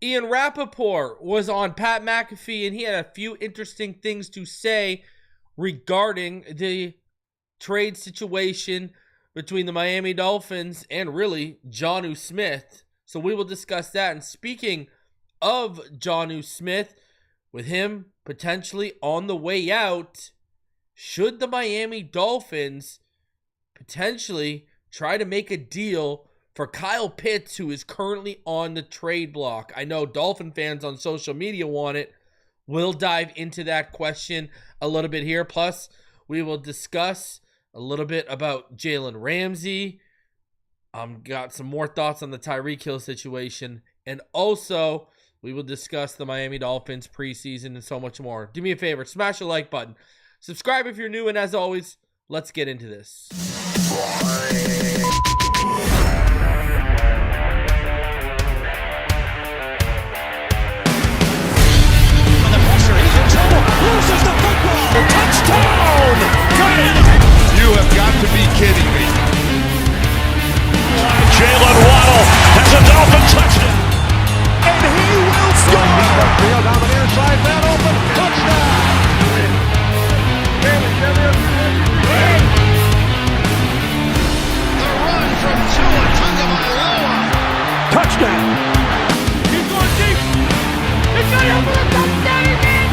Ian Rapoport was on Pat McAfee, and he had a few interesting things to say regarding the trade situation between the Miami Dolphins and really Jonnu Smith. So we will discuss that. And speaking of Jonnu Smith, with him potentially on the way out, should the Miami Dolphins potentially try to make a deal for Kyle Pitts, who is currently on the trade block? I know Dolphin fans on social media want it. We'll dive into that question a little bit here. Plus, we will discuss a little bit about Jalen Ramsey. Got some more thoughts on the Tyreek Hill situation. And also, we will discuss the Miami Dolphins preseason and so much more. Do me a favor, smash the like button. Subscribe if you're new, and as always, let's get into this. Loses the football. Touchdown! Got it! You have got to be kidding me. Jalen Waddle has a Dolphin touchdown. And he will score! Field down the near side, man open. Touchdown! The run from Tua Tagovailoa. Touchdown! He's going deep. It's going over the touchdown again.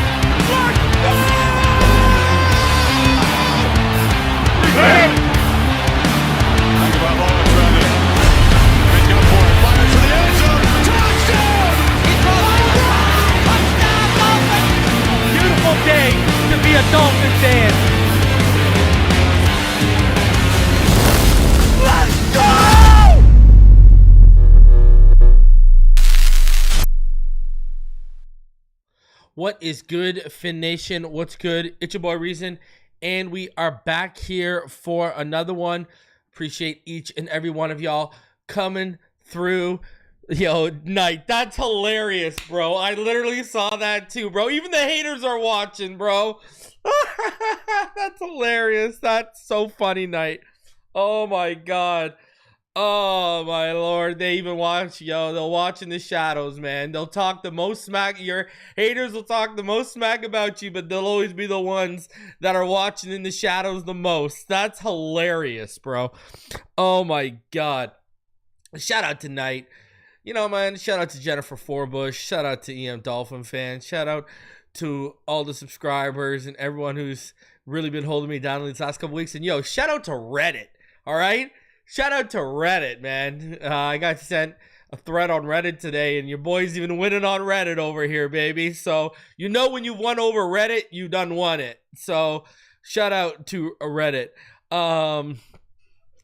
Beautiful day to be a Dolphin fan. Let's go! What is good, Fin Nation? What's good? It's your boy Reason, and we are back here for another one. Appreciate each and every one of y'all coming through. Yo, Knight, that's hilarious, bro. I literally saw that too, bro. Even the haters are watching, bro. That's hilarious. That's so funny, Knight. Oh my God. Oh my Lord. They even watch, yo. They'll watch in the shadows, man. They'll talk the most smack. Your haters will talk the most smack about you, but they'll always be the ones that are watching in the shadows the most. That's hilarious, bro. Oh my God. Shout out to Knight. You know, man, shout out to Jennifer Forbush. Shout out to EM Dolphin fans. Shout out to all the subscribers and everyone who's really been holding me down these last couple weeks. And yo, shout out to Reddit. All right? Shout out to Reddit, man. I got sent a thread on Reddit today, and your boy's even winning on Reddit over here, baby. So you know when you won over Reddit, you done won it. So shout out to Reddit.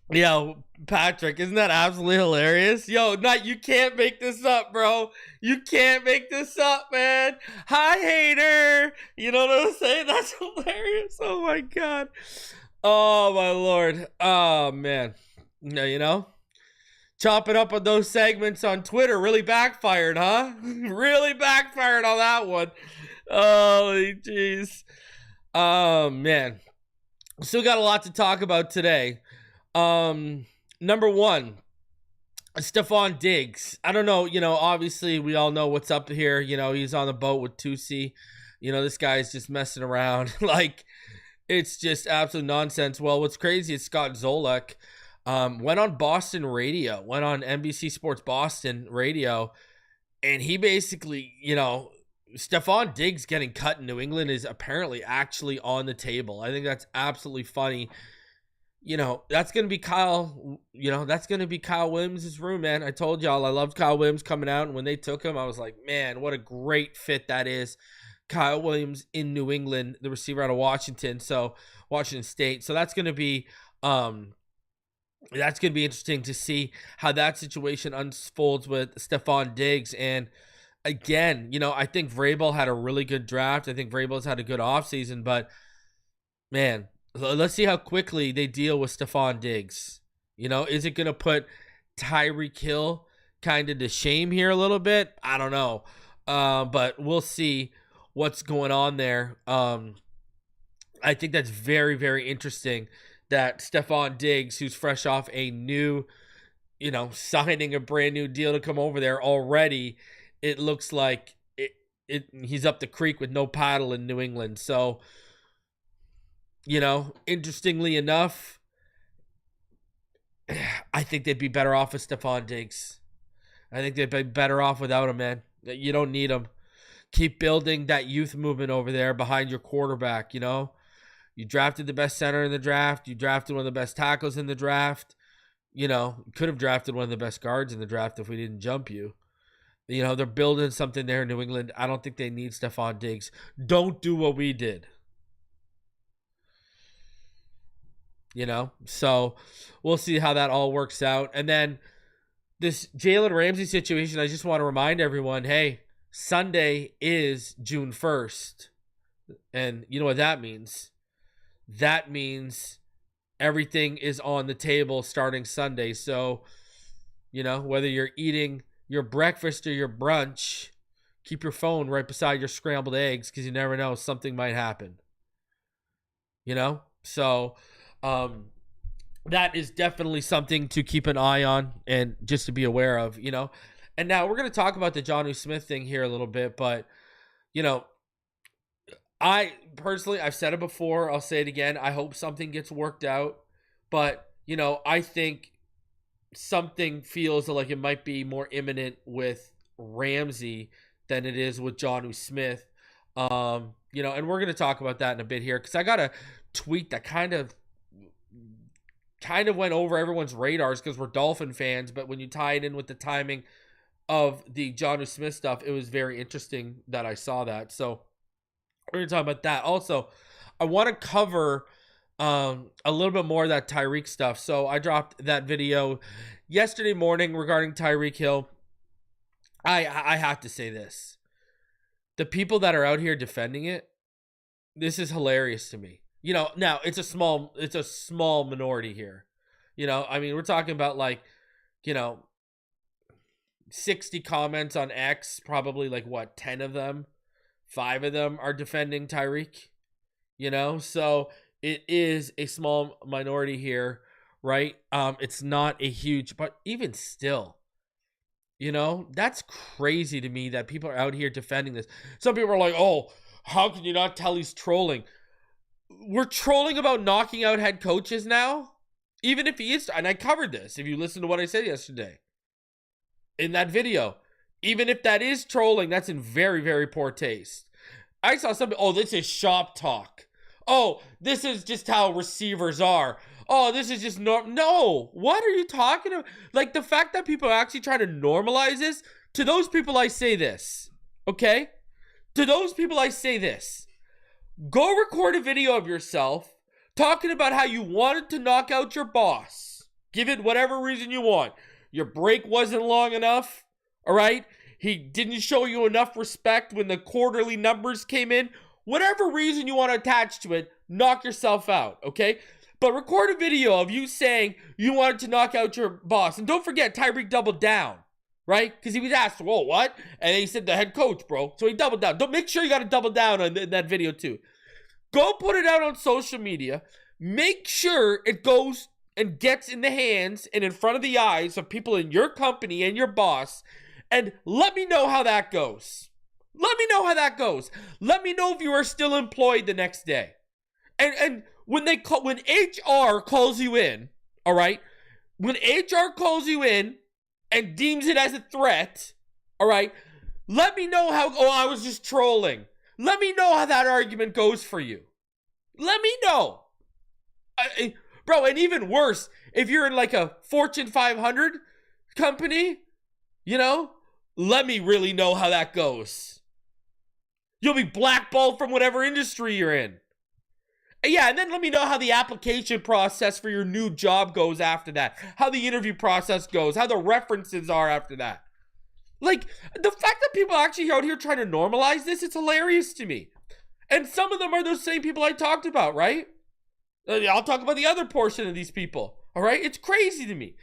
Yo, Patrick, isn't that absolutely hilarious? Yo, you can't make this up, bro. You can't make this up, man. Hi, hater. You know what I'm saying? That's hilarious. Oh, my God. Oh, my Lord. Oh, man. No, you know, chopping up on those segments on Twitter really backfired, huh? Really backfired on that one. Holy jeez. Man. Still got a lot to talk about today. Number one, Stefon Diggs. I don't know, you know, obviously we all know what's up here. You know, he's on the boat with Tusi. You know, this guy's just messing around. Like, it's just absolute nonsense. Well, what's crazy is Scott Zolak went on Boston radio, went on NBC Sports Boston radio, and he basically, you know, Stefon Diggs getting cut in New England is apparently actually on the table. I think that's absolutely funny. You know, that's going to be Kyle, you know, that's going to be Kyle Williams' room, man. I told y'all I loved Kyle Williams coming out, and when they took him, I was like, man, what a great fit that is. Kyle Williams in New England, the receiver out of Washington State. So that's going to be interesting to see how that situation unfolds with Stefon Diggs. And again, you know, I think Vrabel had a really good draft. I think Vrabel's had a good offseason, but man, let's see how quickly they deal with Stefon Diggs. You know, is it going to put Tyreek Hill kind of to shame here a little bit? I don't know. But we'll see what's going on there. I think that's very, very interesting that Stefon Diggs, who's fresh off a new, you know, signing a brand new deal to come over there already, it looks like he's up the creek with no paddle in New England. So, interestingly enough, I think they'd be better off with Stefon Diggs. I think they'd be better off without him, man. You don't need him. Keep building that youth movement over there behind your quarterback, You drafted the best center in the draft. You drafted one of the best tackles in the draft. You could have drafted one of the best guards in the draft if we didn't jump you. They're building something there in New England. I don't think they need Stefon Diggs. Don't do what we did. So we'll see how that all works out. And then this Jalen Ramsey situation, I just want to remind everyone, hey, Sunday is June 1st. And you know what that means? That means everything is on the table starting Sunday. So, whether you're eating your breakfast or your brunch, keep your phone right beside your scrambled eggs because you never know, something might happen. So that is definitely something to keep an eye on and just to be aware of, And now we're going to talk about the Jonnu Smith thing here a little bit, but, I personally, I've said it before, I'll say it again, I hope something gets worked out, but, I think something feels like it might be more imminent with Ramsey than it is with Jonnu Smith, and we're going to talk about that in a bit here, because I got a tweet that kind of went over everyone's radars because we're Dolphin fans, but when you tie it in with the timing of the Jonnu Smith stuff, it was very interesting that I saw that. So we're going to talk about that. Also, I want to cover a little bit more of that Tyreek stuff. So I dropped that video yesterday morning regarding Tyreek Hill. I have to say this. The people that are out here defending it, this is hilarious to me. Now it's a small minority here. We're talking about 60 comments on X, probably 10 of them, 5 of them are defending Tyreek, so it is a small minority here, right? It's not a huge, but even still, that's crazy to me that people are out here defending this. Some people are like, oh, how can you not tell he's trolling? We're trolling about knocking out head coaches now, even if he is, and I covered this, if you listen to what I said yesterday in that video, even if that is trolling, that's in very, very poor taste. I saw something, oh, this is shop talk. Oh, this is just how receivers are. Oh, this is just no, what are you talking about? The fact that people are actually trying to normalize this, to those people I say this, okay? To those people I say this. Go record a video of yourself talking about how you wanted to knock out your boss. Give it whatever reason you want. Your break wasn't long enough, all right? He didn't show you enough respect when the quarterly numbers came in. Whatever reason you want to attach to it, knock yourself out, okay? But record a video of you saying you wanted to knock out your boss. And don't forget, Tyreek doubled down, right? Because he was asked, whoa, what? And he said the head coach, bro. So he doubled down. Don't make sure you got to double down on that video too. Go put it out on social media. Make sure it goes and gets in the hands and in front of the eyes of people in your company and your boss. And let me know how that goes. Let me know how that goes. Let me know if you are still employed the next day. And when HR calls you in, all right? When HR calls you in and deems it as a threat, all right? Let me know how, I was just trolling. Let me know how that argument goes for you. Let me know. Bro, and even worse, if you're in a Fortune 500 company, let me really know how that goes. You'll be blackballed from whatever industry you're in. Yeah, and then let me know how the application process for your new job goes after that. How the interview process goes. How the references are after that. The fact that people are actually out here trying to normalize this, it's hilarious to me. And some of them are those same people I talked about, right? I'll talk about the other portion of these people, all right? It's crazy to me.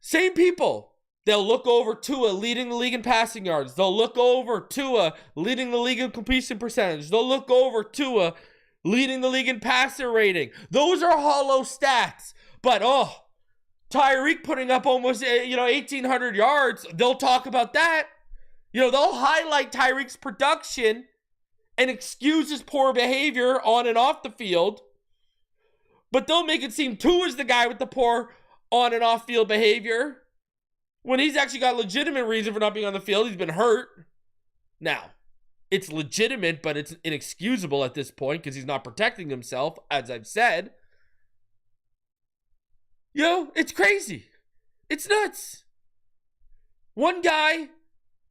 Same people. They'll look over Tua leading the league in passing yards. They'll look over Tua leading the league in completion percentage. They'll look over Tua leading the league in passer rating. Those are hollow stats. But, Tyreek putting up almost, 1,800 yards. They'll talk about that. They'll highlight Tyreek's production and excuse his poor behavior on and off the field, but they'll make it seem Tua is the guy with the poor on and off field behavior when he's actually got legitimate reason for not being on the field. He's been hurt. Now, it's legitimate, but it's inexcusable at this point because he's not protecting himself, as I've said. It's crazy. It's nuts. One guy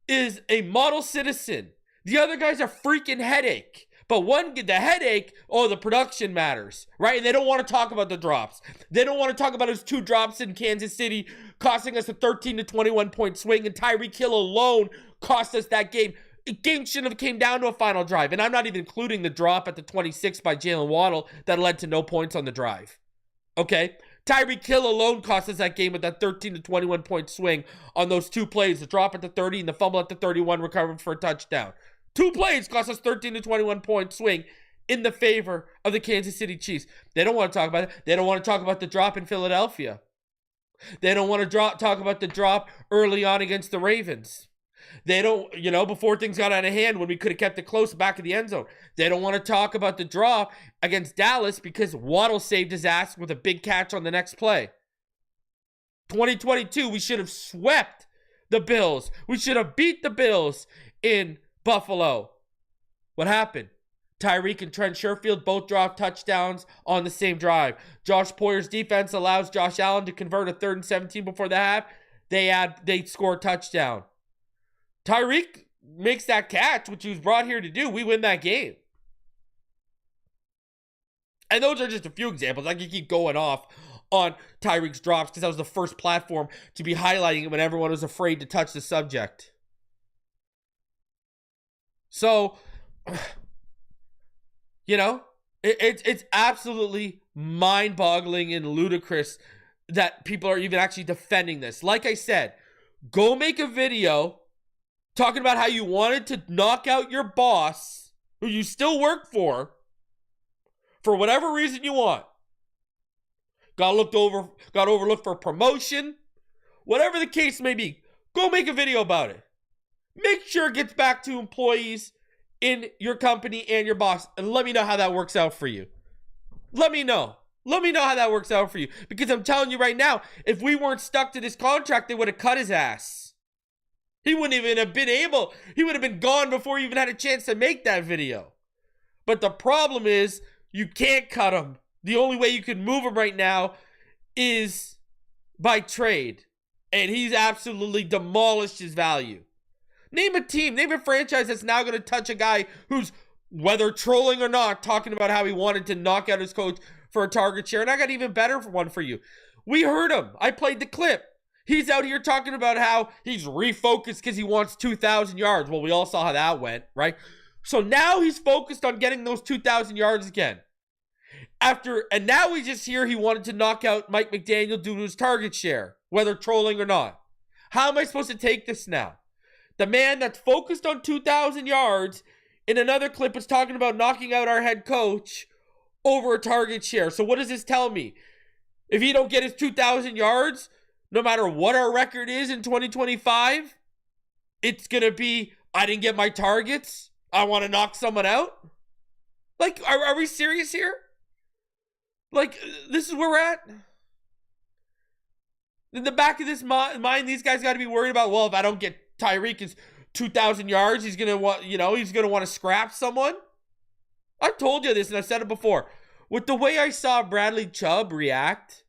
is a model citizen. The other guy's a freaking headache. But the headache, the production matters, right? And they don't want to talk about the drops. They don't want to talk about his 2 drops in Kansas City, costing us a 13 to 21 point swing, and Tyreek Hill alone cost us that game. The game shouldn't have came down to a final drive. And I'm not even including the drop at the 26 by Jalen Waddle that led to no points on the drive. Okay? Tyreek Hill alone cost us that game with that 13 to 21 point swing on those 2 plays, the drop at the 30 and the fumble at the 31 recovered for a touchdown. 2 plays cost us 13 to 21 point swing in the favor of the Kansas City Chiefs. They don't want to talk about it. They don't want to talk about the drop in Philadelphia. They don't want to talk about the drop early on against the Ravens. They don't, before things got out of hand when we could have kept it close back of the end zone. They don't want to talk about the drop against Dallas because Waddle saved his ass with a big catch on the next play. 2022, we should have swept the Bills. We should have beat the Bills in Buffalo. What happened? Tyreek and Trent Sherfield both dropped touchdowns on the same drive. Josh Poyer's defense allows Josh Allen to convert a 3rd and 17 before the half. They score a touchdown. Tyreek makes that catch, which he was brought here to do. We win that game. And those are just a few examples. I can keep going off on Tyreek's drops because that was the first platform to be highlighting it when everyone was afraid to touch the subject. So, it's absolutely mind-boggling and ludicrous that people are even actually defending this. Like I said, go make a video talking about how you wanted to knock out your boss, who you still work for whatever reason you want. Got overlooked for promotion, whatever the case may be. Go make a video about it. Make sure it gets back to employees in your company and your boss, and let me know how that works out for you. Let me know. Let me know how that works out for you. Because I'm telling you right now, if we weren't stuck to this contract, they would have cut his ass. He wouldn't even have been able. He would have been gone before he even had a chance to make that video. But the problem is, you can't cut him. The only way you can move him right now is by trade. And he's absolutely demolished his value. Name a team, name a franchise that's now going to touch a guy who's, whether trolling or not, talking about how he wanted to knock out his coach for a target share. And I got an even better one for you. We heard him. I played the clip. He's out here talking about how he's refocused because he wants 2,000 yards. Well, we all saw how that went, right? So now he's focused on getting those 2,000 yards again. And now we just hear he wanted to knock out Mike McDaniel due to his target share, whether trolling or not. How am I supposed to take this now? The man that's focused on 2,000 yards in another clip is talking about knocking out our head coach over a target share. So what does this tell me? If he don't get his 2,000 yards, no matter what our record is in 2025, it's going to be, I didn't get my targets. I want to knock someone out. Like, are we serious here? Like, this is where we're at? In the back of this mind, these guys got to be worried about, well, if I don't get Tyreek his 2,000 yards, he's going to want, he's going to want to scrap someone. I've told you this, and I've said it before. With the way I saw Bradley Chubb react,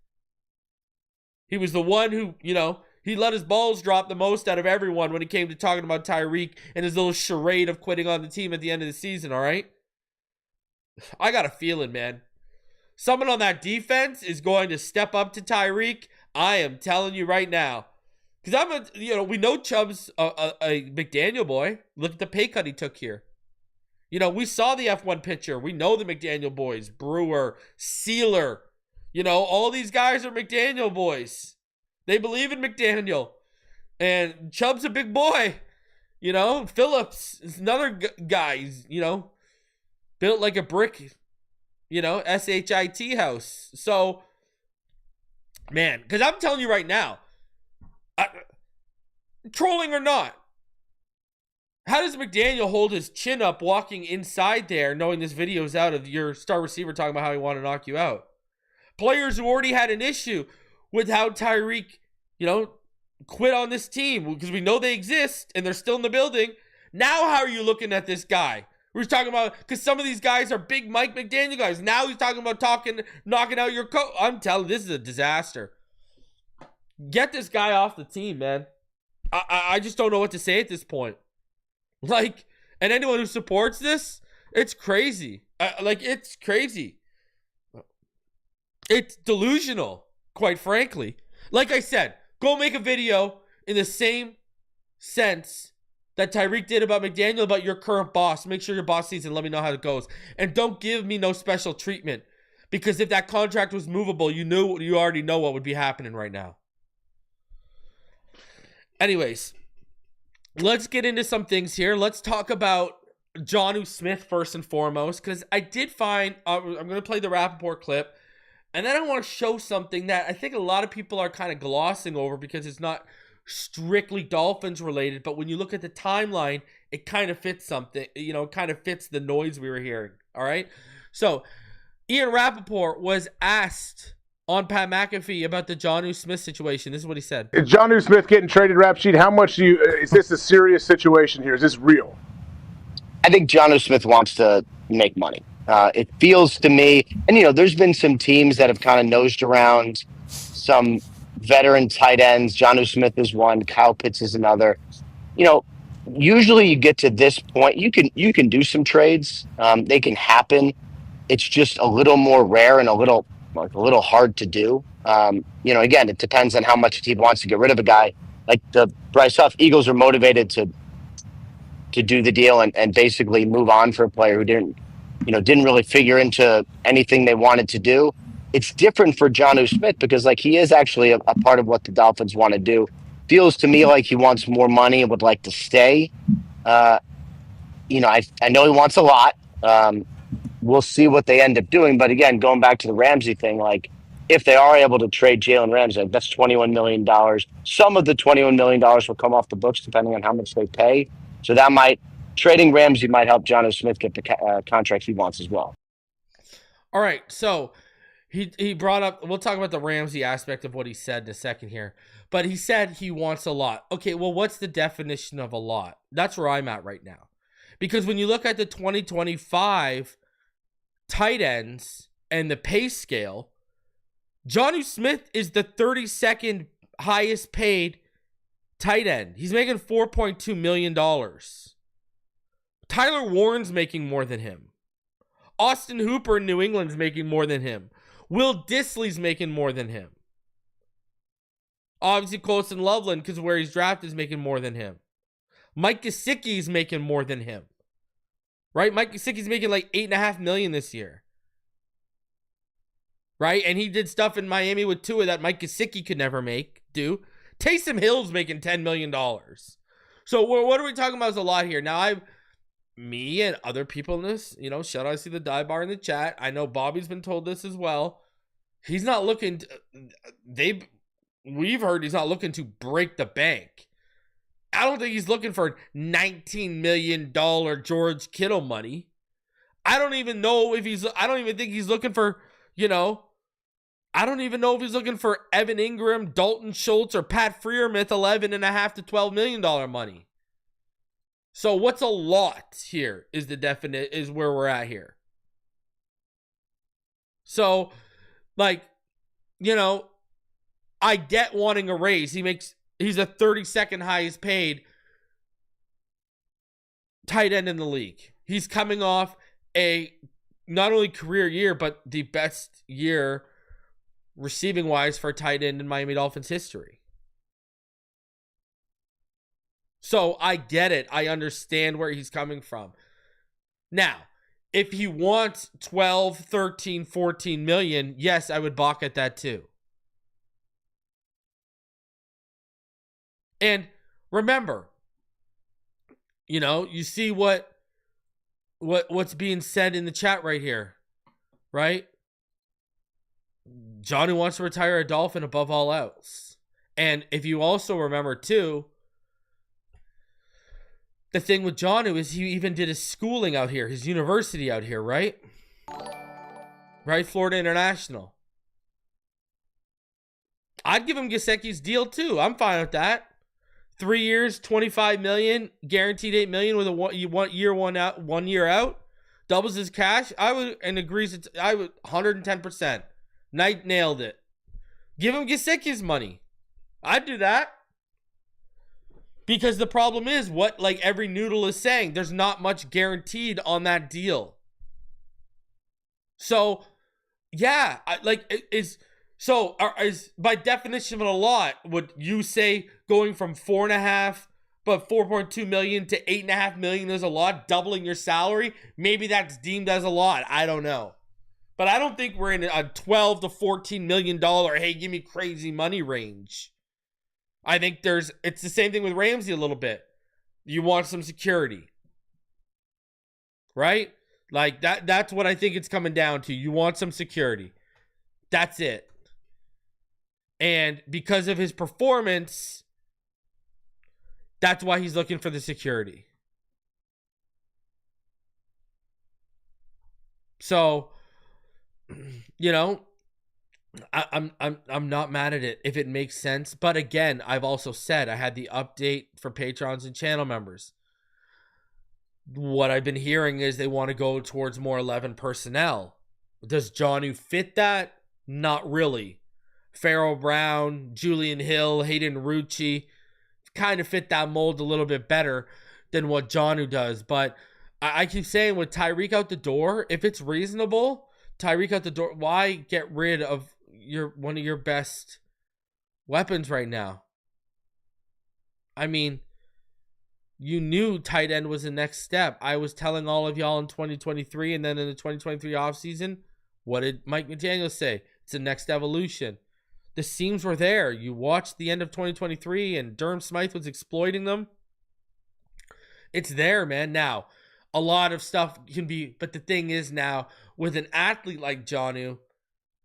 he was the one who, he let his balls drop the most out of everyone when it came to talking about Tyreek and his little charade of quitting on the team at the end of the season, all right? I got a feeling, man. Someone on that defense is going to step up to Tyreek. I am telling you right now. Because we know Chubb's a McDaniel boy. Look at the pay cut he took here. We saw the F1 pitcher. We know the McDaniel boys. Brewer, Sealer. All these guys are McDaniel boys. They believe in McDaniel. And Chubb's a big boy. Phillips is another guy. He's, built like a brick. SHIT house. So, man, because I'm telling you right now, trolling or not, How does McDaniel hold his chin up walking inside there, knowing this video is out of your star receiver talking about how he wanted to knock you out? Players who already had an issue with how Tyreek, quit on this team because we know they exist and they're still in the building. Now, how are you looking at this guy? We're talking about, because some of these guys are big Mike McDaniel guys. Now he's talking about knocking out your coach. I'm telling you, this is a disaster. Get this guy off the team, man. I just don't know what to say at this point. And anyone who supports this, it's crazy. It's crazy. It's delusional, quite frankly. Like I said, go make a video in the same sense that Tyreek did about McDaniel, about your current boss. Make sure your boss sees it and let me know how it goes. And don't give me no special treatment. Because if that contract was movable, you already know what would be happening right now. Anyways, let's get into some things here. Let's talk about Jonnu Smith first and foremost. Because I did find, I'm going to play the Rapoport clip. And then I want to show something that I think a lot of people are kind of glossing over because it's not strictly Dolphins related, but when you look at the timeline, it kind of fits something, kind of fits the noise we were hearing. All right. So Ian Rapoport was asked on Pat McAfee about the Jonnu Smith situation. This is what he said. Is Jonnu Smith getting traded, Rap Sheet? How much is this a serious situation here? Is this real? I think Jonnu Smith wants to make money. It feels to me, and there's been some teams that have kind of nosed around some veteran tight ends. Jonnu Smith is one. Kyle Pitts is another. Usually you get to this point, you can do some trades. They can happen. It's just a little more rare and a little hard to do. Again, it depends on how much a team wants to get rid of a guy. Like the Bryce Huff Eagles are motivated to do the deal and basically move on for a player who didn't really figure into anything they wanted to do. It's different for Jonnu Smith because he is actually a part of what the Dolphins want to do. Feels to me like he wants more money and would like to stay. I know he wants a lot. We'll see what they end up doing. But again, going back to the Ramsey thing, if they are able to trade Jalen Ramsey, that's $21 million. Some of the $21 million will come off the books depending on how much they pay. So trading Ramsey might help Jonnu Smith get the contract he wants as well. All right, so he brought up, we'll talk about the Ramsey aspect of what he said in a second here, but he said he wants a lot. Okay, well, what's the definition of a lot? That's where I'm at right now. Because when you look at the 2025 tight ends and the pay scale, Jonnu Smith is the 32nd highest paid tight end. He's making $4.2 million. Tyler Warren's making more than him. Austin Hooper in New England's making more than him. Will Dissly's making more than him. Obviously, Colson Loveland, because where he's drafted, is making more than him. Mike Gesicki's making more than him. Right? Mike Gesicki's making $8.5 million this year. Right? And he did stuff in Miami with Tua that Mike Gesicki could never do. Taysom Hill's making $10 million. So what are we talking about is a lot here. Now, me and other people in this, shout out to the die bar in the chat. I know Bobby's been told this as well. He's not looking we've heard he's not looking to break the bank. I don't think he's looking for $19 million George Kittle money. I don't even think he's looking for, I don't even know if he's looking for Evan Ingram, Dalton Schultz, or Pat Freiermuth $11.5 to $12 million money. So what's a lot here is where we're at here. So, I get wanting a raise. He's a 32nd highest paid tight end in the league. He's coming off a not only career year, but the best year receiving wise for a tight end in Miami Dolphins history. So I get it. I understand where he's coming from. Now, if he wants 12, 13, 14 million, yes, I would balk at that too. And remember, you see what's being said in the chat right here, right? Johnny wants to retire a Dolphin above all else. And if you also remember too, the thing with Jonnu is he even did his schooling out here, his university out here, right? Right, Florida International. I'd give him Gesicki's deal too. I'm fine with that. 3 years, $25 million, guaranteed $8 million with a 1 year out. Doubles his cash. I would, and agrees. I would 110%. Knight nailed it. Give him Gesicki's money. I'd do that. Because the problem is, what like every noodle is saying, there's not much guaranteed on that deal. So, yeah, is by definition of a lot, would you say going from 4.5 but 4.2 million to 8.5 million is a lot, doubling your salary? Maybe that's deemed as a lot. I don't know. But I don't think we're in a 12 to 14 million dollar, hey, give me crazy money range. I think it's the same thing with Ramsey a little bit. You want some security. Right? Like that's what I think it's coming down to. You want some security. That's it. And because of his performance, that's why he's looking for the security. So, you know, I'm not mad at it if it makes sense. But again, I've also said I had the update for patrons and channel members. What I've been hearing is they want to go towards more 11 personnel. Does Jonnu fit that? Not really. Pharaoh Brown, Julian Hill, Hayden Rucci kind of fit that mold a little bit better than what Jonnu does. But I keep saying with Tyreek out the door, if it's reasonable, Tyreek out the door, why get rid of one of your best weapons right now? I mean, you knew tight end was the next step. I was telling all of y'all in 2023 and then in the 2023 offseason, what did Mike McDaniel say? It's the next evolution. The seams were there. You watched the end of 2023 and Durham Smythe was exploiting them. It's there, man. Now, a lot of stuff can be, but the thing is now, with an athlete like Jonnu,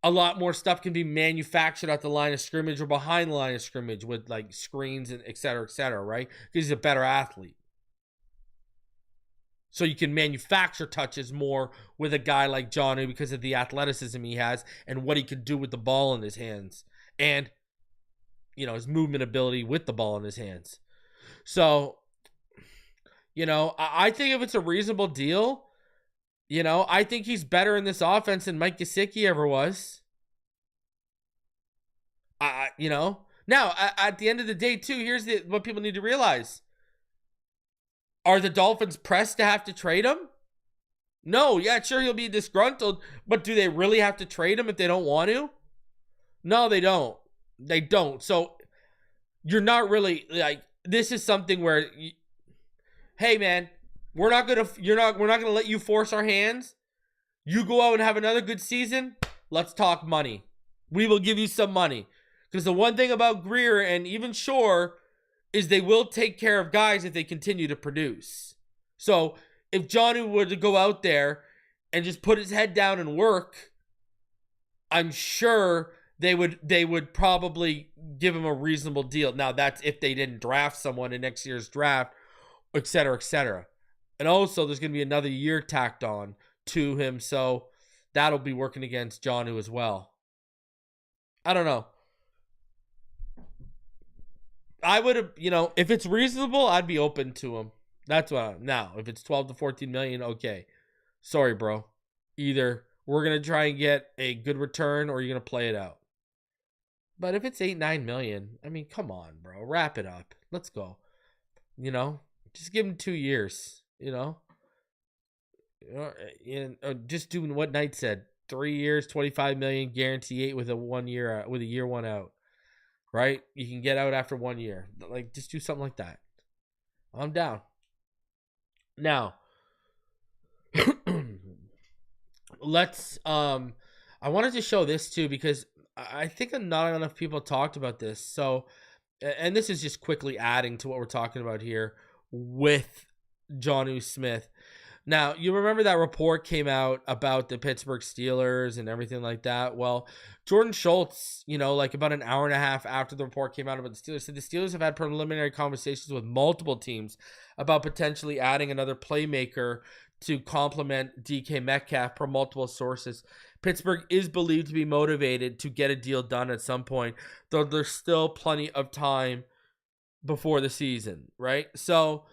a lot more stuff can be manufactured at the line of scrimmage or behind the line of scrimmage with like screens and et cetera, right? Because he's a better athlete. So you can manufacture touches more with a guy like Jonnu because of the athleticism he has and what he can do with the ball in his hands. And, you know, his movement ability with the ball in his hands. So, you know, I think if it's a reasonable deal, you know, I think he's better in this offense than Mike Gesicki ever was. You know, now at the end of the day, too, here's what people need to realize. Are the Dolphins pressed to have to trade him? No, yeah, sure, he'll be disgruntled, but do they really have to trade him if they don't want to? No, they don't. They don't. So you're not really like, this is something where, hey man, we're not gonna let you force our hands. You go out and have another good season. Let's talk money. We will give you some money. Because the one thing about Greer and even Shore is they will take care of guys if they continue to produce. So if Jonnu were to go out there and just put his head down and work, I'm sure they would probably give him a reasonable deal. Now that's if they didn't draft someone in next year's draft, et cetera, et cetera. And also there's going to be another year tacked on to him. So that'll be working against Jonnu as well. I don't know. I would have, you know, if it's reasonable, I'd be open to him. That's what now, if it's 12 to 14 million, okay. Sorry, bro. Either we're going to try and get a good return or you're going to play it out. But if it's 8-9 million, I mean, come on, bro. Wrap it up. Let's go. You know, just give him 2 years, you know. Just doing what Knight said. 3 years, 25 million, guarantee 8 with a year one out. Right? You can get out after 1 year. Like, just do something like that. I'm down. Now, let's I wanted to show this too because I think not enough people talked about this. So, and this is just quickly adding to what we're talking about here with Jonnu Smith. Now, you remember that report came out about the Pittsburgh Steelers and everything like that? Well, Jordan Schultz, like about an hour and a half after the report came out about the Steelers, said the Steelers have had preliminary conversations with multiple teams about potentially adding another playmaker to complement DK Metcalf per multiple sources. Pittsburgh is believed to be motivated to get a deal done at some point, though there's still plenty of time before the season, right? So,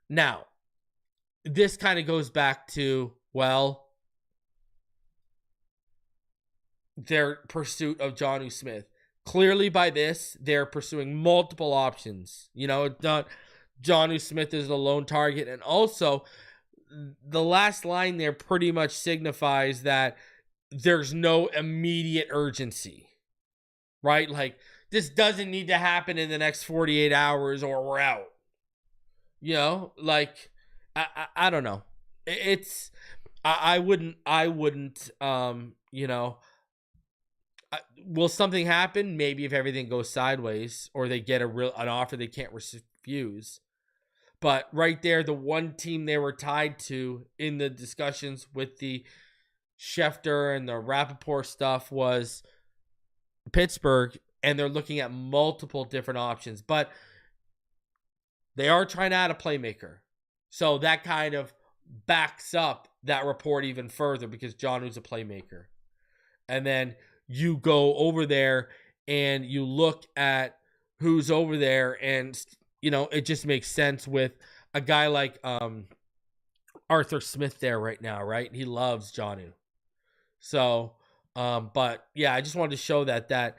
now, this kind of goes back to, their pursuit of Jonnu Smith. Clearly by this, they're pursuing multiple options. It's not Jonnu Smith is the lone target. And also, the last line there pretty much signifies that there's no immediate urgency, right? Like, this doesn't need to happen in the next 48 hours or we're out. I don't know. I wouldn't, will something happen? Maybe if everything goes sideways or they get an offer they can't refuse. But right there, the one team they were tied to in the discussions with the Schefter and the Rapoport stuff was Pittsburgh, and they're looking at multiple different options. But they are trying to add a playmaker. So that kind of backs up that report even further because Jonnu's a playmaker. And then you go over there and you look at who's over there, and it just makes sense with a guy like Arthur Smith there right now, right? He loves Jonnu. So, but yeah, I just wanted to show that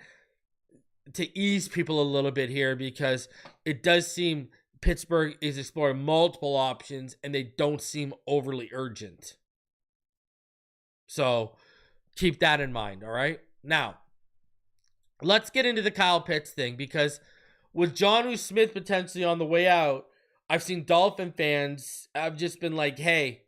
to ease people a little bit here, because it does seem Pittsburgh is exploring multiple options and they don't seem overly urgent. So keep that in mind, all right? Now, let's get into the Kyle Pitts thing, because with Jonnu Smith potentially on the way out, I've seen Dolphin fans have just been like, hey,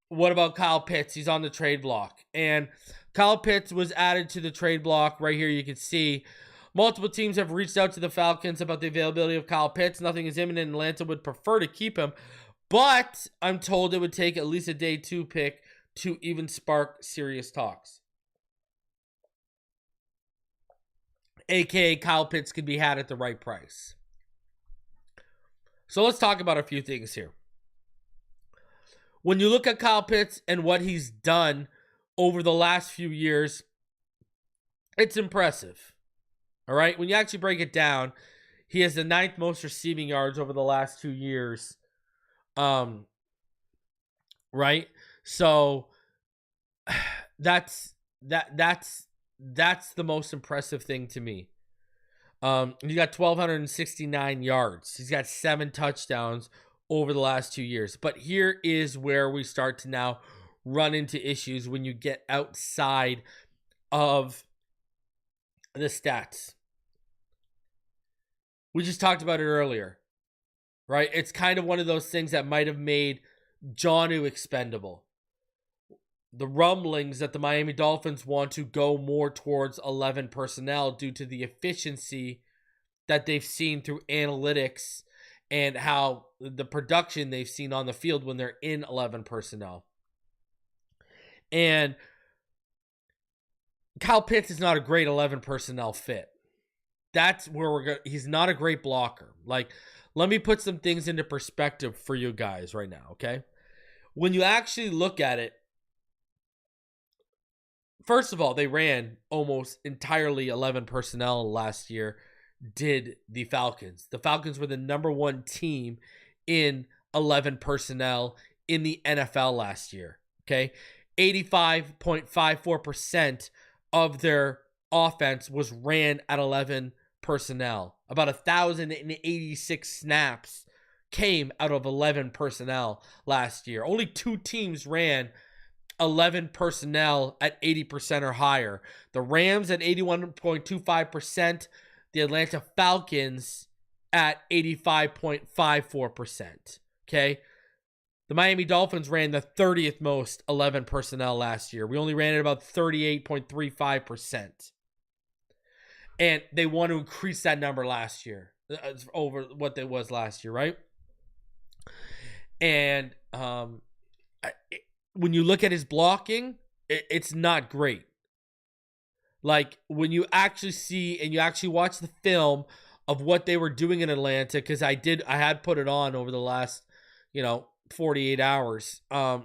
what about Kyle Pitts? He's on the trade block. And Kyle Pitts was added to the trade block right here. You can see multiple teams have reached out to the Falcons about the availability of Kyle Pitts. Nothing is imminent. Atlanta would prefer to keep him, but I'm told it would take at least a day 2 pick to even spark serious talks. AKA Kyle Pitts could be had at the right price. So let's talk about a few things here. When you look at Kyle Pitts and what he's done over the last few years, it's impressive. All right? When you actually break it down, he has the 9th most receiving yards over the last 2 years. Right? So that's the most impressive thing to me. He got 1,269 yards. He's got 7 touchdowns over the last 2 years. But here is where we start to now run into issues when you get outside of the stats. We just talked about it earlier, right? It's kind of one of those things that might have made Jonnu expendable. The rumblings that the Miami Dolphins want to go more towards 11 personnel due to the efficiency that they've seen through analytics and how the production they've seen on the field when they're in 11 personnel. And Kyle Pitts is not a great 11 personnel fit. That's where we're going. He's not a great blocker. Like, let me put some things into perspective for you guys right now, okay? When you actually look at it, first of all, they ran almost entirely 11 personnel last year, did the Falcons. The Falcons were the number 1 team in 11 personnel in the NFL last year, okay? 85.54% of their offense was ran at 11 personnel. About 1,086 snaps came out of 11 personnel last year. Only 2 teams ran 11 personnel at 80% or higher. The Rams at 81.25%, the Atlanta Falcons at 85.54%. Okay? The Miami Dolphins ran the 30th most 11 personnel last year. We only ran at about 38.35%. And they want to increase that number last year over what it was last year, right? And When you look at his blocking, it's not great. Like, when you actually see and you actually watch the film of what they were doing in Atlanta, because I had put it on over the last, 48 hours. I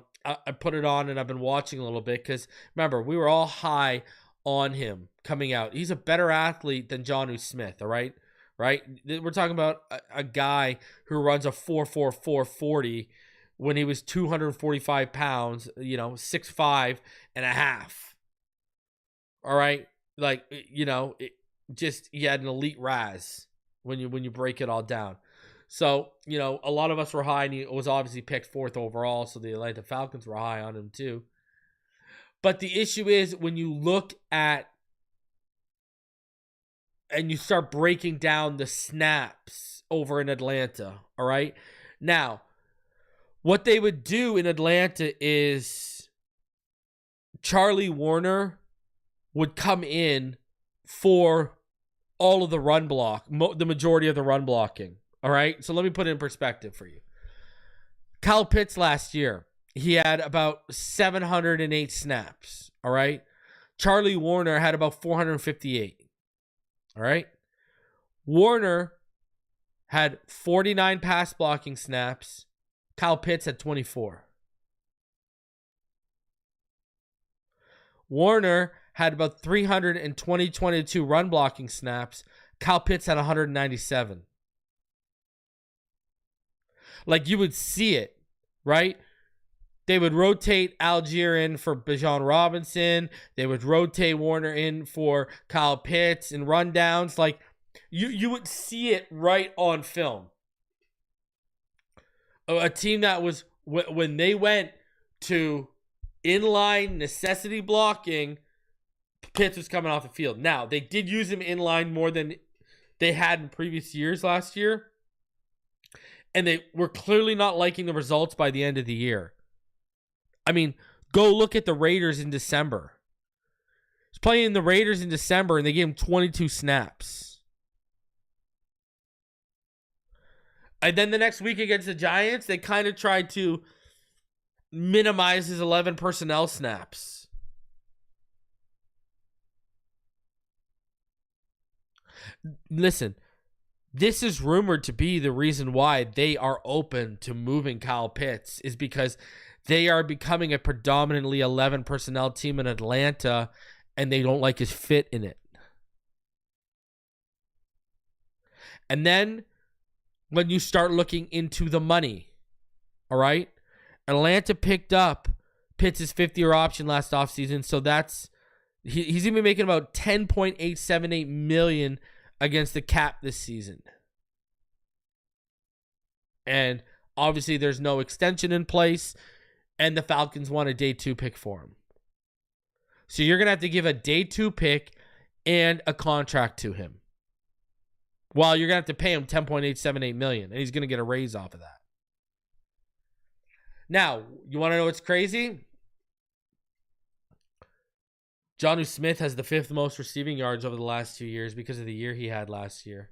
put it on and I've been watching a little bit because, remember, we were all high on him coming out. He's a better athlete than Jonnu Smith, all right? Right? We're talking about a guy who runs a 4.44 40 when he was 245 pounds, 6'5" and a half. All right? Like, he had an elite RAS when you break it all down. So, a lot of us were high, and he was obviously picked 4th overall, so the Atlanta Falcons were high on him too. But the issue is when you look at and you start breaking down the snaps over in Atlanta, all right? Now, what they would do in Atlanta is Charlie Warner would come in for all of the run block, the majority of the run blocking, all right? So let me put it in perspective for you. Kyle Pitts last year, he had about 708 snaps, all right? Charlie Warner had about 458, all right? Warner had 49 pass blocking snaps. Kyle Pitts had 24. Warner had about 322 run blocking snaps. Kyle Pitts had 197. Like, you would see it, right? They would rotate Algier in for Bijan Robinson. They would rotate Warner in for Kyle Pitts and rundowns. Like, you would see it right on film. A team that was, when they went to inline necessity blocking, Pitts was coming off the field. Now, they did use him inline more than they had in previous years last year. And they were clearly not liking the results by the end of the year. I mean, go look at the Raiders in December. He's playing the Raiders in December, and they gave him 22 snaps. And then the next week against the Giants, they kind of tried to minimize his 11 personnel snaps. Listen, this is rumored to be the reason why they are open to moving Kyle Pitts, is because they are becoming a predominantly 11 personnel team in Atlanta, and they don't like his fit in it. And then when you start looking into the money, all right? Atlanta picked up Pitts' 5th-year option last offseason, so that's he's even making about $10.878 million against the cap this season. And obviously there's no extension in place, and the Falcons want a day 2 pick for him. So you're going to have to give a day 2 pick and a contract to him. Well, you're going to have to pay him $10.878 million, and he's going to get a raise off of that. Now, you want to know what's crazy? Jonnu Smith has the 5th most receiving yards over the last 2 years because of the year he had last year.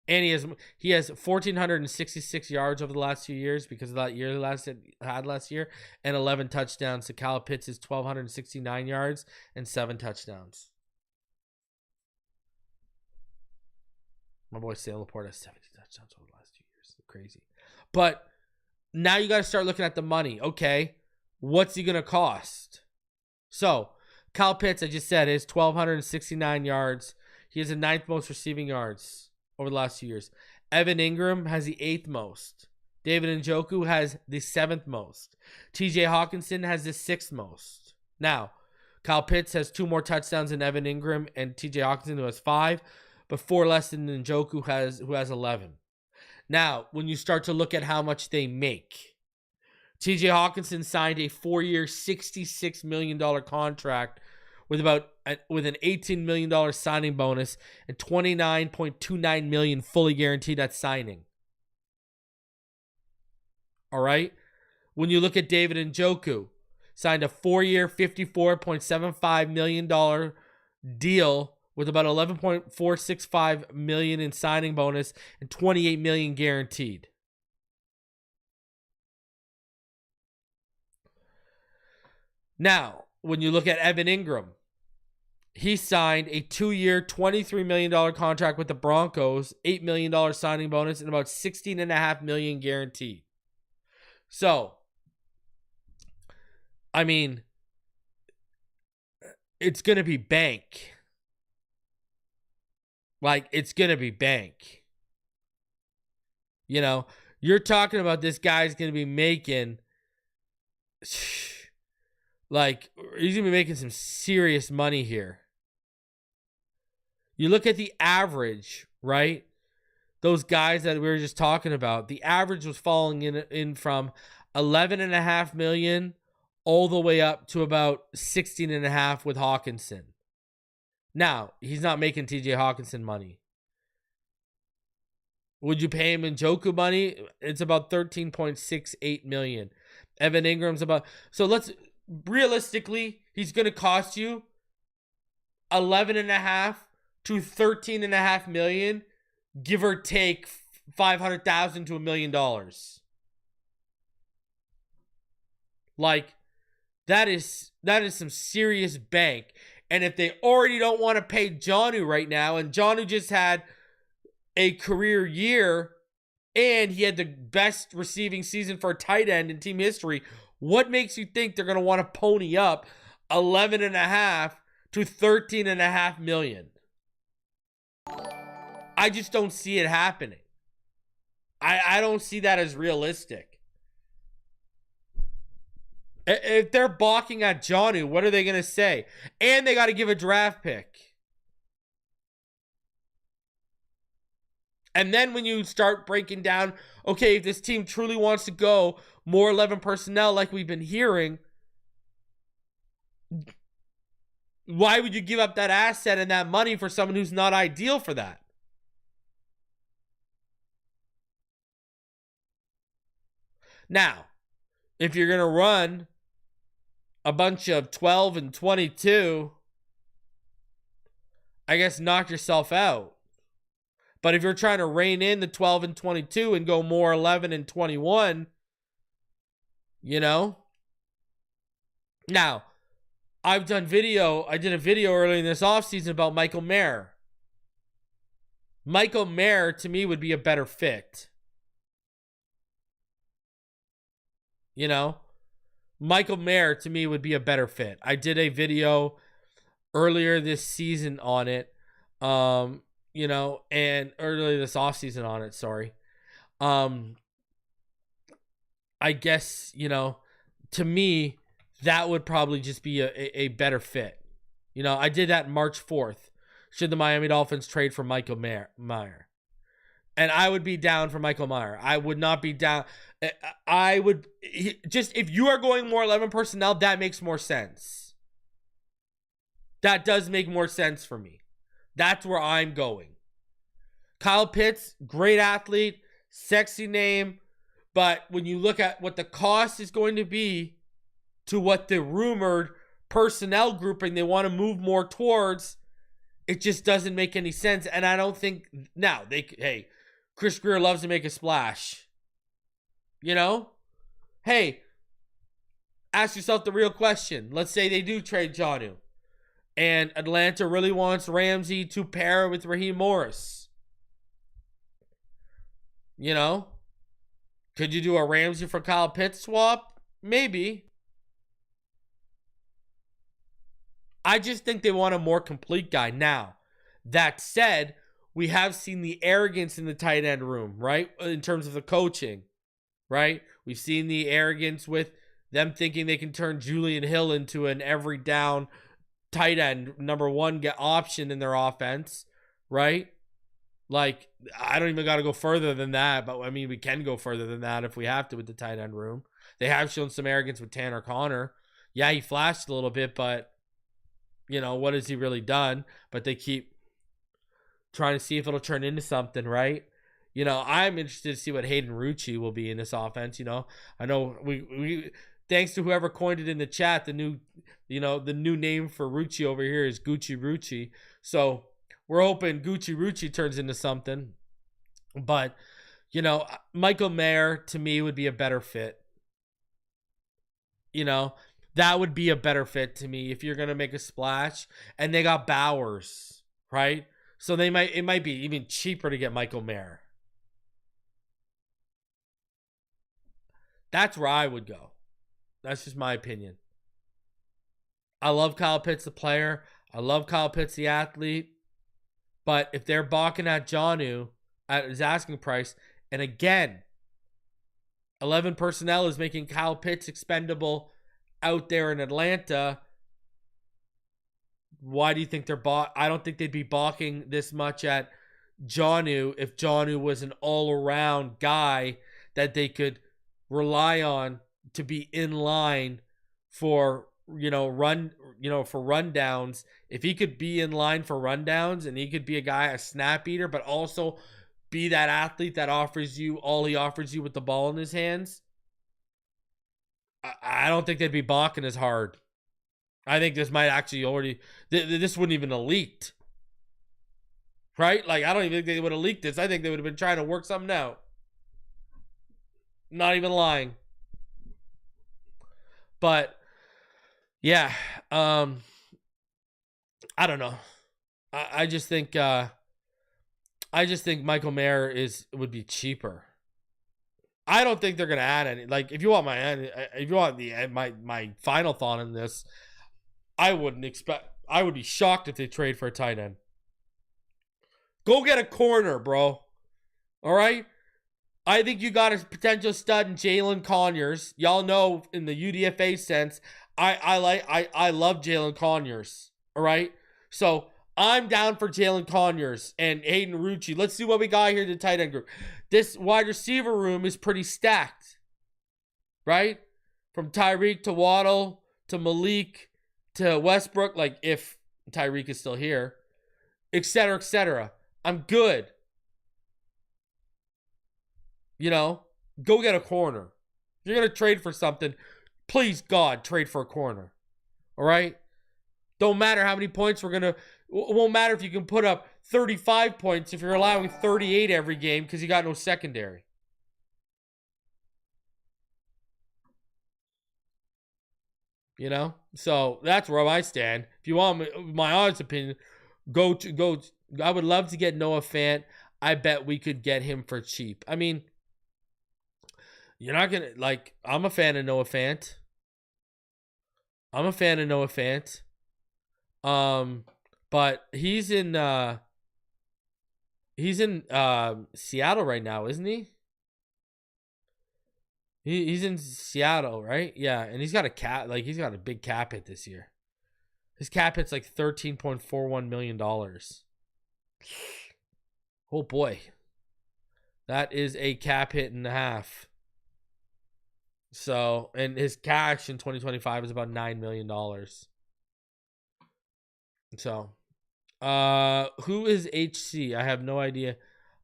And he has 1,466 yards over the last 2 years because of that year had last year, and 11 touchdowns. So Kyle Pitts is 1,269 yards and 7 touchdowns. My boy Sam Laporte has 70 touchdowns over the last 2 years. Crazy. But now you got to start looking at the money. Okay, what's he going to cost? So, Kyle Pitts, I just said, is 1,269 yards. He has the 9th most receiving yards over the last 2 years. Evan Ingram has the 8th most. David Njoku has the 7th most. TJ Hawkinson has the 6th most. Now, Kyle Pitts has 2 more touchdowns than Evan Ingram and TJ Hawkinson, who has 5, but 4 less than Njoku, who has 11. Now, when you start to look at how much they make, TJ Hawkinson signed a 4-year, $66 million contract with an $18 million signing bonus and $29.29 million fully guaranteed at signing. All right? When you look at David Njoku, signed a 4-year, $54.75 million deal with about $11.465 million in signing bonus and $28 million guaranteed. Now, when you look at Evan Ingram, he signed a 2-year, $23 million contract with the Broncos, $8 million signing bonus, and about $16.5 million guaranteed. So, I mean, it's going to be bank. Like, it's going to be bank. You know, you're talking about this guy's going to be making, like, he's going to be making some serious money here. You look at the average, right? Those guys that we were just talking about, the average was falling in from $11.5 million all the way up to about $16.5 with Hawkinson. Now, he's not making TJ Hawkinson money. Would you pay him in Njoku money? It's about $13.68 million. Evan Ingram's about, so let's realistically, he's going to cost you $11.5 to $13.5 million, give or take $500,000 to $1 million. Like, that is some serious bank. And if they already don't want to pay Jonnu right now, and Jonnu just had a career year and he had the best receiving season for a tight end in team history, what makes you think they're going to want to pony up $11.5 to $13.5 million? I just don't see it happening. I don't see that as realistic. If they're balking at Jonnu, what are they going to say? And they got to give a draft pick. And then when you start breaking down, okay, if this team truly wants to go more 11 personnel like we've been hearing, why would you give up that asset and that money for someone who's not ideal for that? Now, if you're going to run a bunch of 12 and 22, I guess knock yourself out. But if you're trying to rein in the 12 and 22 and go more 11 and 21, you know? Now, I did a video earlier in this offseason about Michael Mayer. Michael Mayer, to me, would be a better fit. You know? Michael Mayer, to me, would be a better fit. I did a video earlier this season on it. You know, and earlier this offseason on it, sorry. I guess, you know, to me, that would probably just be a better fit. You know, I did that March 4th. Should the Miami Dolphins trade for Michael Mayer? And I would be down for Michael Mayer. I would not be down. I would just, if you are going more 11 personnel, that makes more sense. That does make more sense for me. That's where I'm going. Kyle Pitts, great athlete, sexy name, but when you look at what the cost is going to be to what the rumored personnel grouping they want to move more towards, it just doesn't make any sense. And I don't think, now, hey, Chris Greer loves to make a splash. You know? Hey, ask yourself the real question. Let's say they do trade Jonnu, and Atlanta really wants Ramsey to pair with Raheem Morris. You know? Could you do a Ramsey for Kyle Pitts swap? Maybe. I just think they want a more complete guy. Now, that said, we have seen the arrogance in the tight end room, right? In terms of the coaching, right? We've seen the arrogance with them thinking they can turn Julian Hill into an every down tight end number one option in their offense, right? Like, I don't even got to go further than that, but I mean, we can go further than that if we have to with the tight end room. They have shown some arrogance with Tanner Connor. Yeah, he flashed a little bit, but, you know, what has he really done? But they keep trying to see if it'll turn into something, right? You know, I'm interested to see what Hayden Rucci will be in this offense. You know, I know we thanks to whoever coined it in the chat, the new name for Rucci over here is Gucci Rucci. So we're hoping Gucci Rucci turns into something. But, you know, Michael Mayer to me would be a better fit. You know, That would be a better fit to me if you're going to make a splash. And they got Bowers, right? So it might be even cheaper to get Michael Mayer. That's where I would go. That's just my opinion. I love Kyle Pitts, the player. I love Kyle Pitts, the athlete. But if they're balking at Jonnu at his asking price, and again, 11 personnel is making Kyle Pitts expendable out there in Atlanta, why do you think they're I don't think they'd be balking this much at Jonnu if Jonnu was an all-around guy that they could rely on to be in line for for rundowns. If he could be in line for rundowns and he could be a snap eater, but also be that athlete that offers you all he offers you with the ball in his hands, I don't think they'd be balking as hard. I think this might actually this wouldn't even have leaked. Right? Like, I don't even think they would have leaked this. I think they would have been trying to work something out. Not even lying. But yeah, I don't know. I just think Michael Mayer would be cheaper. I don't think they're gonna add any. Like, if you want my final thought on this, I would be shocked if they trade for a tight end. Go get a corner, bro. All right. I think you got a potential stud in Jalen Conyers. Y'all know in the UDFA sense, I love Jalen Conyers. All right. So I'm down for Jalen Conyers and Hayden Rucci. Let's see what we got here in the tight end group. This wide receiver room is pretty stacked. Right? From Tyreek to Waddle to Malik to Westbrook, like if Tyreek is still here, et cetera, et cetera. I'm good. Go get a corner. If you're going to trade for something, please, God, trade for a corner. All right? Don't matter how many points it won't matter if you can put up 35 points if you're allowing 38 every game because you got no secondary. So that's where I stand. If you want my honest opinion, go. I would love to get Noah Fant. I bet we could get him for cheap. I mean, you're not going to, I'm a fan of Noah Fant. But he's in Seattle right now, isn't he? He's in Seattle, right? Yeah, and he's got he's got a big cap hit this year. His cap hit's like $13.41 million. Oh boy. That is a cap hit and a half. So, and his cash in 2025 is about $9 million. So, who is HC? I have no idea.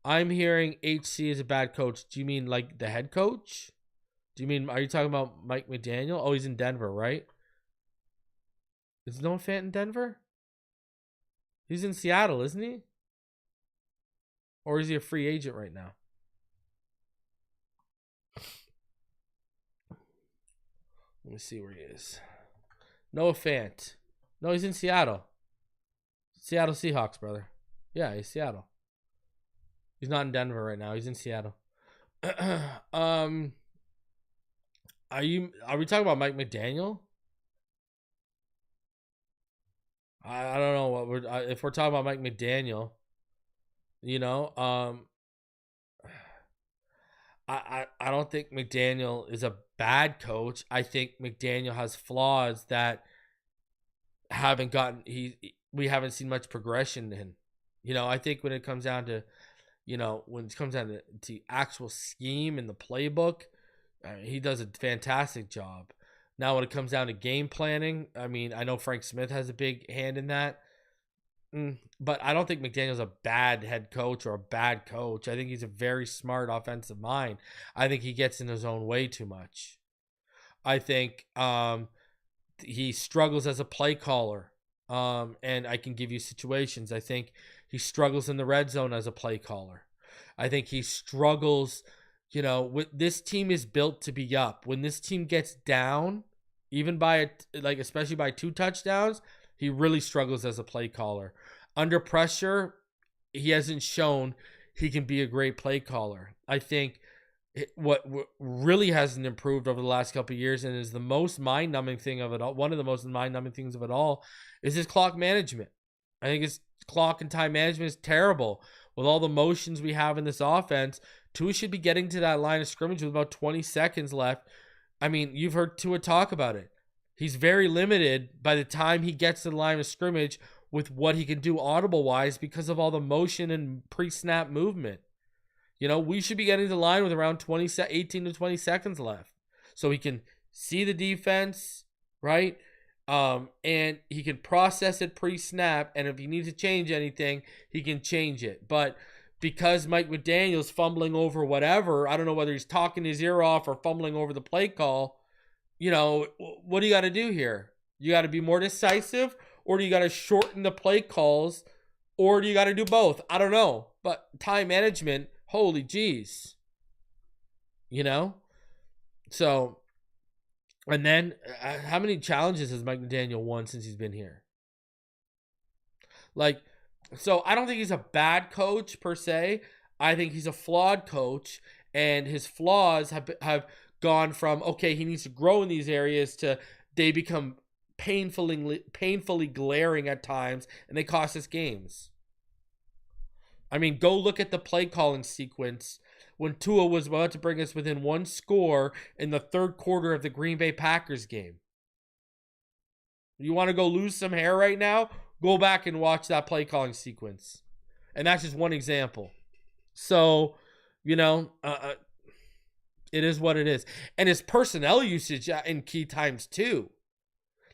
I'm hearing HC is a bad coach. Do you mean like the head coach? Are you talking about Mike McDaniel? Oh, he's in Denver, right? Is Noah Fant in Denver? He's in Seattle, isn't he? Or is he a free agent right now? Let me see where he is. Noah Fant. No, he's in Seattle. Seattle Seahawks, brother. Yeah, he's Seattle. He's not in Denver right now. He's in Seattle. Are we talking about Mike McDaniel? I don't know if we're talking about Mike McDaniel. I don't think McDaniel is a bad coach. I think McDaniel has flaws that we haven't seen much progression in. I think when it comes down to to actual scheme in the playbook, he does a fantastic job. Now when it comes down to game planning, I mean, I know Frank Smith has a big hand in that. But I don't think McDaniel's a bad head coach or a bad coach. I think he's a very smart offensive mind. I think he gets in his own way too much. I think he struggles as a play caller. And I can give you situations. I think he struggles in the red zone as a play caller. I think he struggles, this team is built to be up. When this team gets down, even by especially by 2 touchdowns, he really struggles as a play caller. Under pressure, he hasn't shown he can be a great play caller. I think what really hasn't improved over the last couple of years, and is the most mind-numbing thing of it all, one of the most mind-numbing things of it all, is his clock management. I think his clock and time management is terrible. With all the motions we have in this offense, Tua should be getting to that line of scrimmage with about 20 seconds left. I mean, you've heard Tua talk about it. He's very limited by the time he gets to the line of scrimmage with what he can do audible-wise because of all the motion and pre-snap movement. You know, we should be getting to the line with around 18 to 20 seconds left. So he can see the defense, right? And he can process it pre-snap. And if he needs to change anything, he can change it. But because Mike McDaniel's fumbling over whatever, I don't know whether he's talking his ear off or fumbling over the play call, you know, what do you got to do here? You got to be more decisive, or do you got to shorten the play calls, or do you got to do both? I don't know. But time management, holy jeez. You know? So, and then how many challenges has Mike McDaniel won since he's been here? So I don't think he's a bad coach per se. I think he's a flawed coach, and his flaws have gone from, okay, he needs to grow in these areas, to they become painfully glaring at times, and they cost us games. I mean, go look at the play calling sequence when Tua was about to bring us within 1 score in the 3rd quarter of the Green Bay Packers game. You want to go lose some hair right now? Go back and watch that play calling sequence. And that's just one example. So, you know, it is what it is. And his personnel usage in key times too.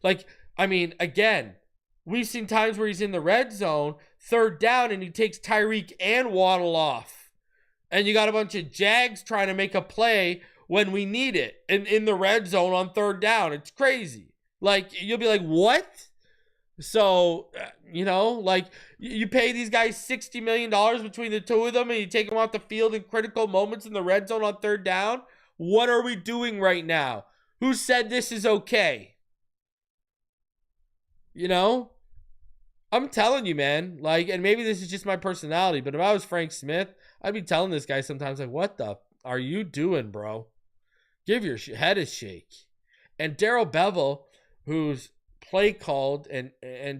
Like, I mean, again, we've seen times where he's in the red zone, 3rd down, and he takes Tyreek and Waddle off. And you got a bunch of Jags trying to make a play when we need it in the red zone on 3rd down. It's crazy. Like, you'll be like, what? So, you know, like, you pay these guys $60 million between the two of them, and you take them off the field in critical moments in the red zone on 3rd down? What are we doing right now? Who said this is okay? You know? I'm telling you, man. Like, and maybe this is just my personality, but if I was Frank Smith, I'd be telling this guy sometimes, like, what the are you doing, bro? Give your head a shake. And Darrell Bevell, who's play called and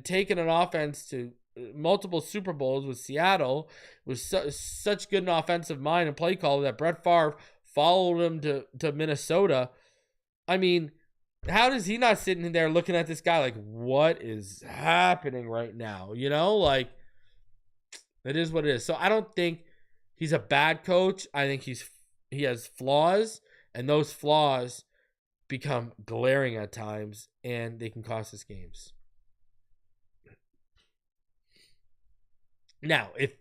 taken an offense to multiple Super Bowls with Seattle, was such good an offensive mind and play call that Brett Favre followed him to Minnesota. I mean, how does he not sitting in there looking at this guy like, what is happening right now? You know, like, it is what it is. So I don't think he's a bad coach. I think he has flaws, and those flaws become glaring at times, and they can cost us games. Now, if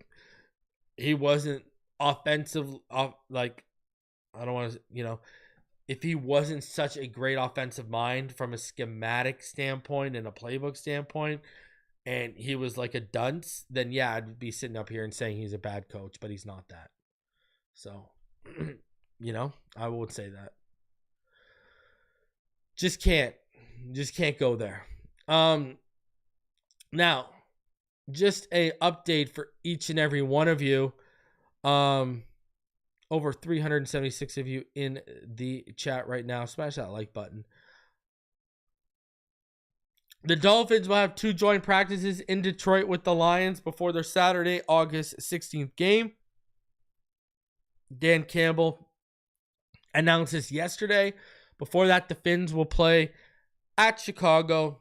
he wasn't offensive, like, I don't want to, you know, if he wasn't such a great offensive mind from a schematic standpoint and a playbook standpoint, and he was like a dunce, then yeah, I'd be sitting up here and saying he's a bad coach, but he's not that. So, you know, I would say that. Just can't go there. Now, just a update for each and every one of you. Over 376 of you in the chat right now. Smash that like button. The Dolphins will have 2 joint practices in Detroit with the Lions before their Saturday, August 16th game. Dan Campbell announced this yesterday. Before that, the Phins will play at Chicago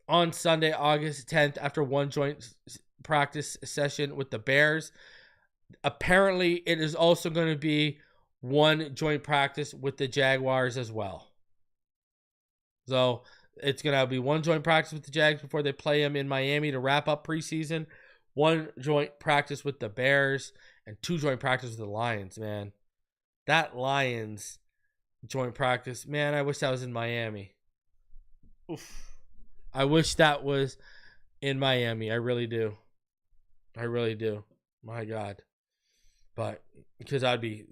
on Sunday, August 10th, after 1 joint practice session with the Bears. Apparently, it is also going to be 1 joint practice with the Jaguars as well. So, it's going to be 1 joint practice with the Jags before they play them in Miami to wrap up preseason. 1 joint practice with the Bears, and 2 joint practice with the Lions, man. That Lions joint practice, man, I wish that was in Miami. Oof. I wish that was in Miami. I really do. My God. But because I'd be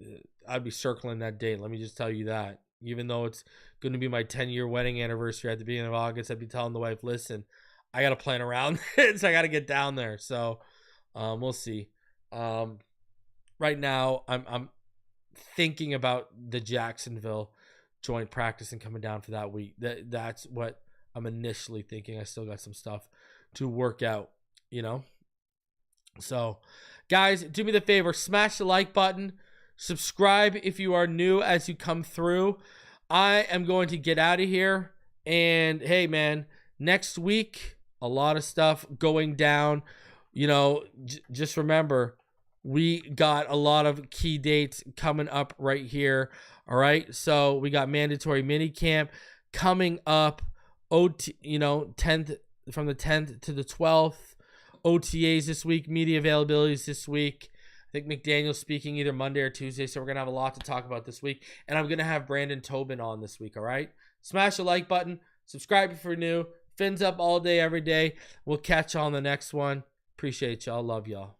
circling that date, let me just tell you that. Even though it's going to be my 10-year wedding anniversary at the beginning of August, I'd be telling the wife, listen, I got to plan around it, so I got to get down there. So we'll see. Right now, I'm thinking about the Jacksonville joint practice and coming down for that week. That's what I'm initially thinking. I still got some stuff to work out, So, guys, do me the favor, smash the like button. Subscribe if you are new as you come through. I am going to get out of here. And, hey, man, next week, a lot of stuff going down. Just remember, we got a lot of key dates coming up right here. All right, so we got mandatory minicamp coming up. OT, 10th from the 10th to the 12th. OTAs this week. Media availabilities this week. I think McDaniel's speaking either Monday or Tuesday, so we're gonna have a lot to talk about this week. And I'm gonna have Brandon Tobin on this week. All right, smash the like button. Subscribe if you're new. Fins up all day, every day. We'll catch you on the next one. Appreciate y'all. Love y'all.